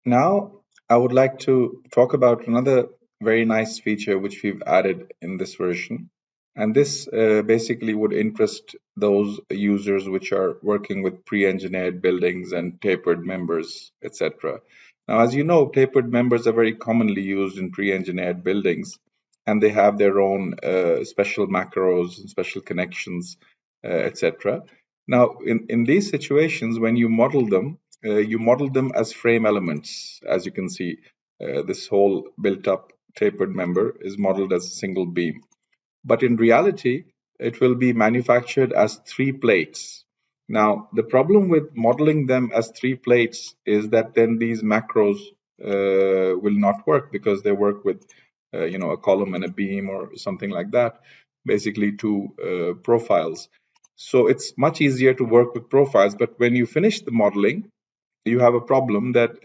Now, I would like to talk about another very nice feature which we've added in this version. And this basically would interest those users which are working with pre-engineered buildings and tapered members, etc. Now, as you know, tapered members are very commonly used in pre-engineered buildings, and they have their own special macros and special connections, etc. Now, in these situations, when you model them as frame elements. As you can see, this whole built-up tapered member is modeled as a single beam. But in reality, it will be manufactured as three plates. Now, the problem with modeling them as three plates is that then these macros will not work because they work with, a column and a beam or something like that, basically two profiles. So it's much easier to work with profiles. But when you finish the modeling, you have a problem that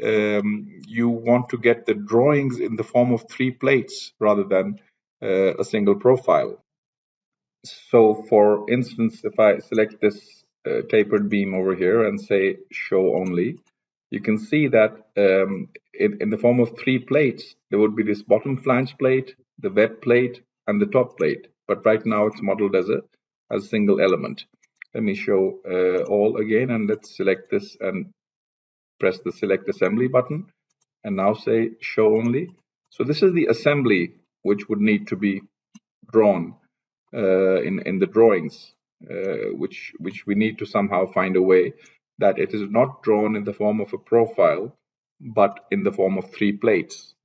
you want to get the drawings in the form of three plates rather than a single profile. So for instance, if I select this tapered beam over here and say show only, you can see that in the form of three plates, there would be this bottom flange plate, the web plate, and the top plate. But right now it's modeled as a single element. Let me show all again, and let's select this and press the select assembly button and now say show only. So this is the assembly which would need to be drawn in the drawings, which we need to somehow find a way that it is not drawn in the form of a profile, but in the form of three plates.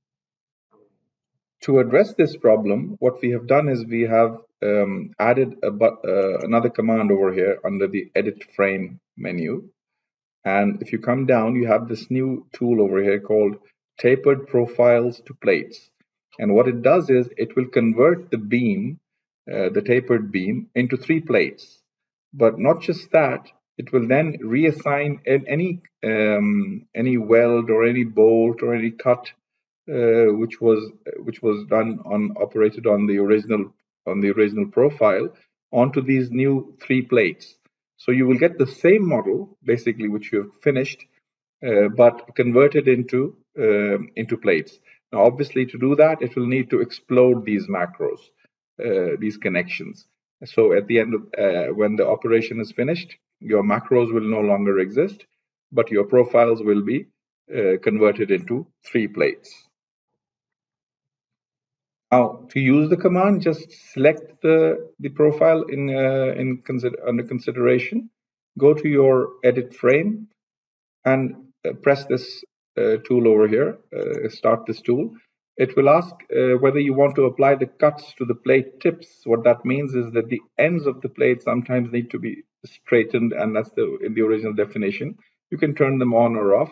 To address this problem, what we have done is we have added another command over here under the edit frame menu. And if you come down, you have this new tool over here called Tapered Profiles to Plates. And what it does is it will convert the beam, the tapered beam, into three plates. But not just that, it will then reassign any weld or any bolt or any cut which was done on operated on the original profile onto these new three plates. So you will get the same model, basically, which you have finished, but converted into plates. Now, obviously, to do that, it will need to explode these macros, these connections. So at the end of when the operation is finished, your macros will no longer exist, but your profiles will be converted into three plates. Now, to use the command, just select the profile under consideration, go to your edit frame, and press this tool over here, start this tool. It will ask whether you want to apply the cuts to the plate tips. What that means is that the ends of the plate sometimes need to be straightened, and that's in the original definition. You can turn them on or off.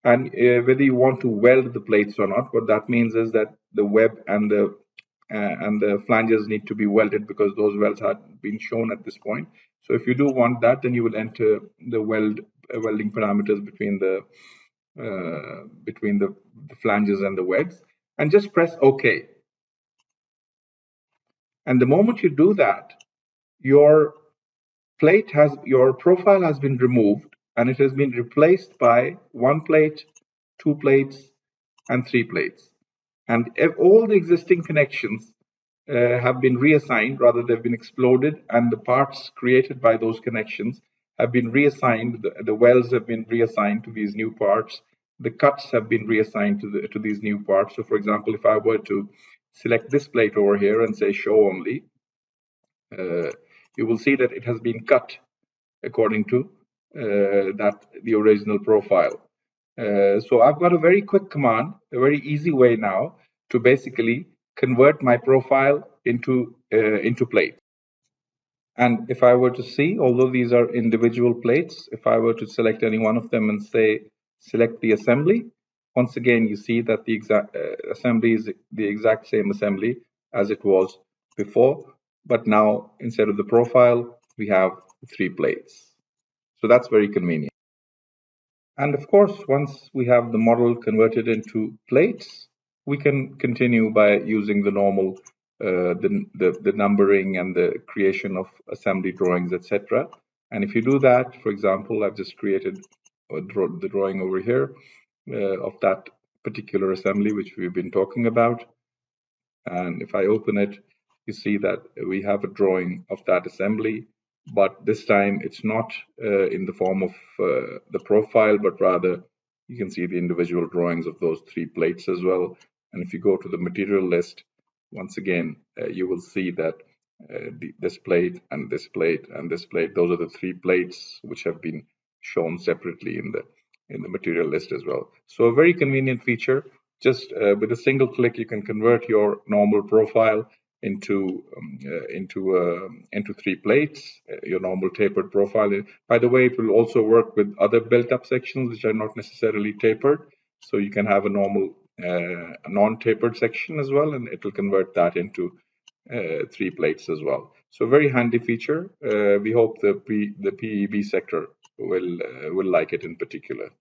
And whether you want to weld the plates or not, what that means is that the web and the flanges need to be welded because those welds have been shown at this point. So if you do want that, then you will enter the welding parameters between the flanges and the webs, and just press OK. And the moment you do that, your profile has been removed, and it has been replaced by one plate, two plates, and three plates. And if all the existing connections have been reassigned, rather they've been exploded, and the parts created by those connections have been reassigned. The welds have been reassigned to these new parts. The cuts have been reassigned to these new parts. So, for example, if I were to select this plate over here and say show only, you will see that it has been cut according to the original profile. So I've got a very quick command, a very easy way now to basically convert my profile into plates. And if I were to see, although these are individual plates, if I were to select any one of them and say select the assembly, once again you see that the exact assembly is the exact same assembly as it was before, but now instead of the profile we have three plates. So that's very convenient. And of course, once we have the model converted into plates, we can continue by using the normal the numbering and the creation of assembly drawings, etc. And if you do that, for example, I've just created the drawing over here. of that particular assembly which we've been talking about. And if I open it, you see that we have a drawing of that assembly, but this time it's not in the form of the profile, but rather you can see the individual drawings of those 3 plates as well. And if you go to the material list, once again, you will see that this plate and this plate and this plate, those are the 3 plates which have been shown separately in the material list as well. So a very convenient feature. Just with a single click, you can convert your normal profile into 3 plates, your normal tapered profile. By the way, it will also work with other built-up sections which are not necessarily tapered. So you can have a normal non-tapered section as well, and it will convert that into 3 plates as well. So very handy feature. We hope the PEB sector will like it in particular.